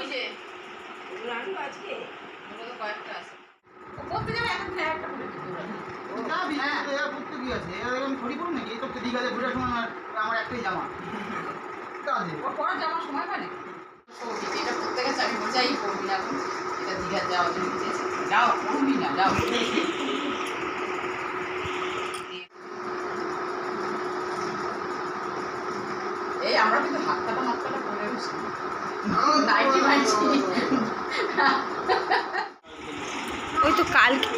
ওই যে আনবো আজকে, ওগুলো তো কয়েকটা আছে। করতে যাবে এখন একটা করে দিতে হবে। যাবি এর করতে কি আছে? এর আমি থরি করব নাকি? এই তো দীঘাতে ঘুরে সময় আমার একটাই জামা। কাজে ওর পরার যাওয়ার সময় পায় নাকি? এটা করতে গেছে আমি বলছি এই করবি না এখন, এটা দীঘা যাওয়ার জন্য দিয়েছে। যাও করবি না, যাও। এই আমরা কিন্তু হাত কাটা মাত কাটা করে বসি নাইটি মাইটি। ওই তো কালকে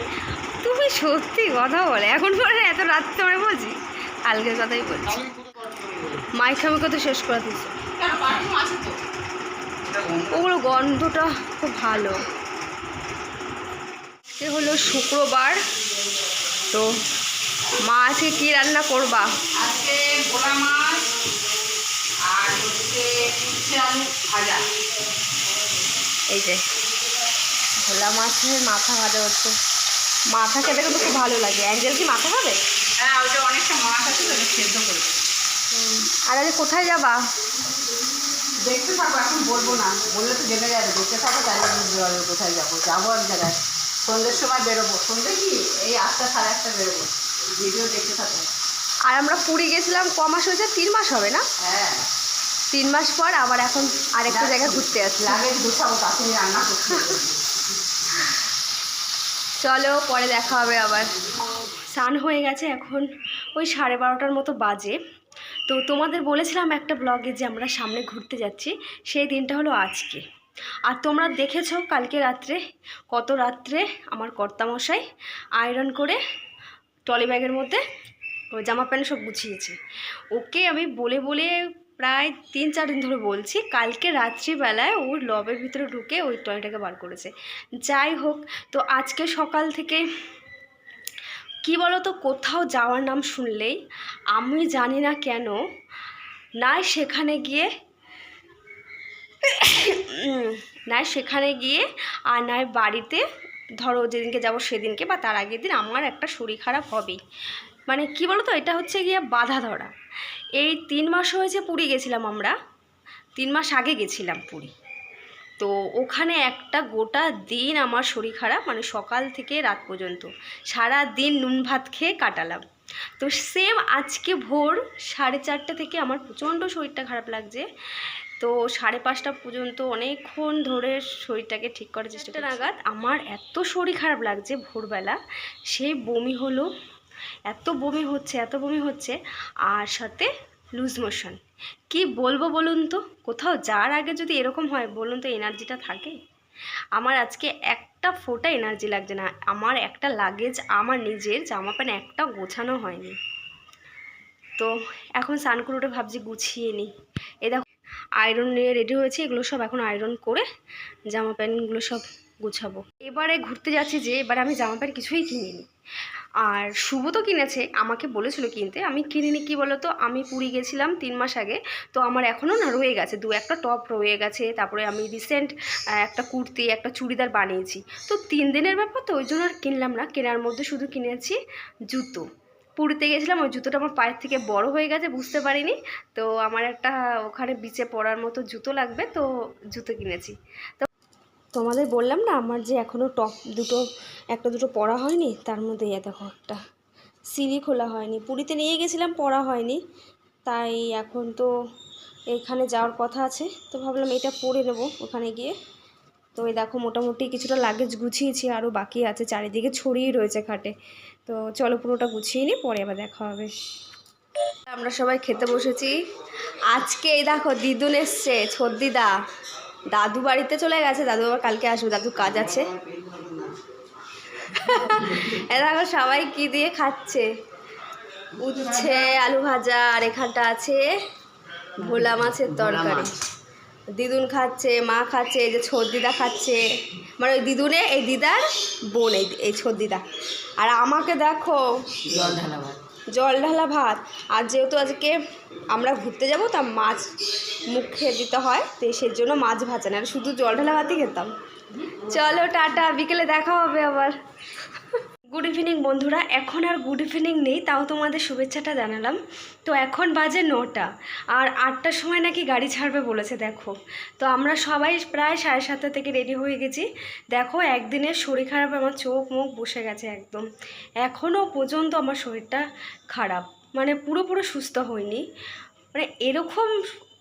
তুমি সত্যি কথা বলে এখন পরে এত রাত তোমার বলছি, কালকের কথাই বলছি। মাইক আমাকে তো শেষ করে দিচ্ছে। কেন পারফিউম আছে তো? ওগুলো গন্ধটা খুব ভালো। এ হলো শুক্রবার, তো মা আজকে কী রান্না করবা? আজকে ভোলা মাছ আর হচ্ছে উচ্ছে আলু ভাজা। এই যে ভোলা মাছের মাথা ভাজা হচ্ছে। মাথা খেতে কিন্তু খুব ভালো লাগে। অ্যাঞ্জেল কি মাথা খাবে? হ্যাঁ ওইটা অনেকটা মাছ আছে তো সেদ্ধ করবে। আর আজ কোথায় যাবা? দেখতে থাকবো, এখন বলবো না, বললে তো জেনে যাবে। দেখতে থাকো তাহলে কোথায় যাবো। যাবো এক জায়গায়, সন্ধ্যের সময় বেরোবো। সন্ধ্যে কি এই 8টা সাড়ে 8টা বেরোবো। ভিডিও দেখতে থাকো। আর আমরা পুরী গেছিলাম ক মাস হয়েছে? 3 মাস হবে না? হ্যাঁ 3 মাস পর আবার এখন আরেকটা জায়গায় ঘুরতে আসছি। লাগেজ গুছাবো, কাকিনি রান্না করতে। চলো পরে দেখা হবে আবার। স্নান হয়ে গেছে, এখন ওই 12:30টার মতো বাজে। তো তোমাদের বলেছিলাম একটা ব্লগে যে আমরা সামনে ঘুরতে যাচ্ছি, সেই দিনটা হলো আজকে। আর তোমরা দেখেছো কালকে রাত্রে, কত রাত্রে আমার কর্তামশাই আয়রন করে ট্রলি ব্যাগের মধ্যে ওই জামা প্যান্ট সব গুছিয়েছে। ওকে আমি বলে বলে প্রায় 3-4 দিন ধরে বলছি, কালকে রাত্রিবেলায় ওর লবের ভিতরে ঢুকে ওই টয়টাকে বার করেছে। যাই হোক, তো আজকে সকাল থেকে কি বলো তো, কোথাও যাওয়ার নাম শুনলেই আমি জানি না কেন নয় সেখানে গিয়ে আর নয় বাড়িতে, ধরো যেদিনকে যাব সেদিনকে বা তার আগের দিন আমার একটা শরীর খারাপ হবেই। মানে কি বলো তো, এটা হচ্ছে গিয়ে বাধা ধরা। এই 3 মাস হয়েছে পুরী গেছিলাম আমরা, 3 মাস আগে গেছিলাম পুরী। তো ওখানে একটা গোটা দিন আমার শরীর খারাপ, মানে সকাল থেকে রাত পর্যন্ত সারা দিন নুন ভাত খেয়ে কাটালাম। তো সেম আজকে ভোর 4:30 থেকে আমার প্রচণ্ড শরীরটা খারাপ লাগছে। তো 5:30 পর্যন্ত অনেকক্ষণ ধরে শরীরটাকে ঠিক করার চেষ্টা করছি। নাগাদ আমার এত শরীর খারাপ লাগছে ভোরবেলা, সেই বমি হলো, এত বমি হচ্ছে আর সাথে লুজ মোশন। কি বলবো বলুন তো, কোথাও যাওয়ার আগে যদি এরকম হয় বলুন তো এনার্জিটা থাকে? আমার আজকে একটা ফোঁটা এনার্জি লাগছে না। আমার একটা লাগেজ, আমার নিজের জামা প্যান্ট একটা গোছানো হয়নি। তো এখন স্নান করে উঠে ভাবছি গুছিয়ে নিই। এই দেখো আয়রন নিয়ে রেডি হয়েছে, এগুলো সব এখন আয়রন করে জামা প্যান্টগুলো সব গুছাবো। এবারে ঘুরতে যাচ্ছি যে এবারে আমি জামা প্যান্ট কিছুই কিনিনি। আর শুভ তো কিনেছে, আমাকে বলেছিল কিনতে, আমি কিনিনি। কি বলো তো, আমি পুরী গেছিলাম 3 মাস আগে, তো আমার এখনও না রয়ে গেছে 2-1টা টপ রয়ে গেছে। তারপরে আমি রিসেন্ট একটা কুর্তি, একটা চুড়িদার বানিয়েছি। তো 3 দিনের ব্যাপার, তো ওই জন্য আর কিনলাম না। কেনার মধ্যে শুধু কিনেছি জুতো। পুরীতে গেছিলাম, ওই জুতোটা আমার পায়ের থেকে বড় হয়ে গেছে, বুঝতে পারিনি। তো আমার একটা ওখানে বিচে পরার মতো জুতো লাগবে, তো জুতো কিনেছি। তো তোমাদের বললাম না আমার যে এখনও টপ দুটো একটা দুটো পরা হয়নি, তার মধ্যে দেখো একটা সিঁড়ি খোলা হয়নি। পুরীতে নিয়ে গেছিলাম, পরা হয়নি, তাই এখন তো এখানে যাওয়ার কথা আছে, তো ভাবলাম এটা পরে নেব ওখানে গিয়ে। তো এই দেখো মোটামুটি কিছুটা লাগেজ গুছিয়েছি, আরও বাকি আছে, চারিদিকে ছড়িয়ে রয়েছে খাটে। তো চলো পুরোটা গুছিয়ে নিই, পরে আবার দেখা হবে। আমরা সবাই খেতে বসেছি। আজকে এই দেখো দিদুন এসছে, ছদ্দিদা। দাদু বাড়িতে চলে গেছে, দাদু আবার কালকে আসবে, দাদু কাজ আছে। এ দেখো সবাই কি দিয়ে খাচ্ছে, উচ্ছে আলু ভাজা, আর এখানটা আছে ভোলা মাছের তরকারি। দিদুন খাচ্ছে, মা খাচ্ছে, এই যে ছদ্দিদা খাচ্ছে, মানে ওই দিদুনে এই দিদার বোন, এই ছদ্দিদা। আর আমাকে দেখো জল ঢালা ভাত। আর যেহেতু আজকে আমরা ঘুরতে যাব, তা মাছ মুখে দিতে হয়, তো সেই জন্য মাছ ভাজা না, শুধু জল ঢালা ভাতই খেতাম। চলো টাটা, বিকেলে দেখা হবে আবার। গুড ইভিনিং বন্ধুরা। এখন আর গুড ইভিনিং নেই, তাও তোমাদের শুভেচ্ছাটা জানালাম। তো এখন বাজে 9টা, আর 8টার সময় নাকি গাড়ি ছাড়বে বলেছে। দেখো, তো আমরা সবাই প্রায় 7:30 থেকে রেডি হয়ে গেছি। দেখো, একদিনের শরীর খারাপ, আমার চোখ মুখ বসে গেছে একদম। এখনও পর্যন্ত আমার শরীরটা খারাপ, মানে পুরোপুরি সুস্থ হয়নি। মানে এরকম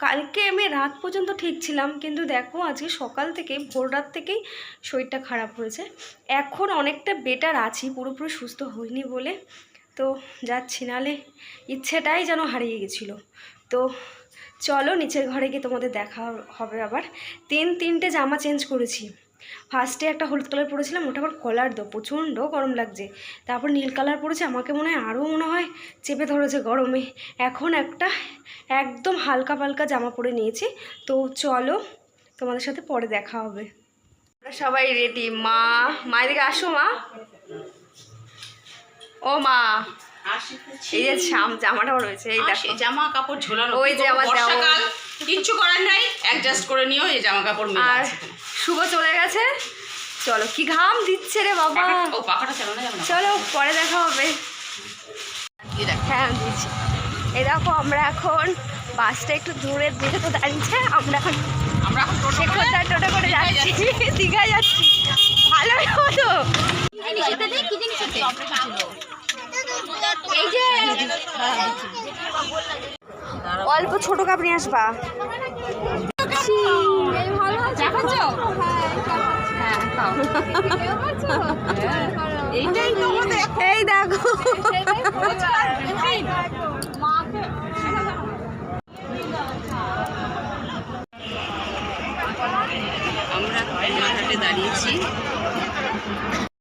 কালকে আমি রাত পর্যন্ত ঠিক ছিলাম, কিন্তু দেখো আজকে সকাল থেকে ভোর রাত থেকেই শরীরটা খারাপ হয়েছে। এখন অনেকটা বেটার আছি, পুরোপুরি সুস্থ হইনি বলে তো যাচ্ছি, নাহলে ইচ্ছেটাই যেন হারিয়ে গেছিলো। তো চলো নিচের ঘরে গিয়ে তোমাদের দেখা হবে। আবার তিনটে জামা চেঞ্জ করেছি। ফার্স্টে একটা হলুদ কালার পরেছিলাম, ওটা আবার কলার দো, প্রচণ্ড গরম লাগছে। তারপর নীল কালার পরেছে, আমাকে মনে হয় আরও মনে হয় চেপে ধরেছে গরমে। এখন একটা একদম হালকা পালকা জামা পরে নিয়েছি। তো চলো তোমাদের সাথে পরে দেখা হবে। আমরা সবাই রেডি। মায়ের দিকে আসো মা। ও মা, এই যে জামাটাও রয়েছে, এই দেখো জামা কাপড় ঝোলানো, ওই যে আমার বর্ষাকাল, কিচ্ছু করার নাই, অ্যাডজাস্ট করে নিও। এই জামা কাপড় মেলা আর আছে। শুভ চলে গেছে। চলো, কি ঘাম দিচ্ছে রে বাবা। ও পাখাটা চালানো যাবে না। চলো পরে দেখা হবে। হ্যাঁ দিচ্ছি। এই দেখো, আমরা এখন বাসটা একটু দূরের দিকে তো দাঁড়িয়েছে, আমরা এখন টোটো করে যাচ্ছি, দীঘায় যাচ্ছি। ভালোই হতো। এই যে অল্প ছোট কাপ নিয়ে আসবা। এই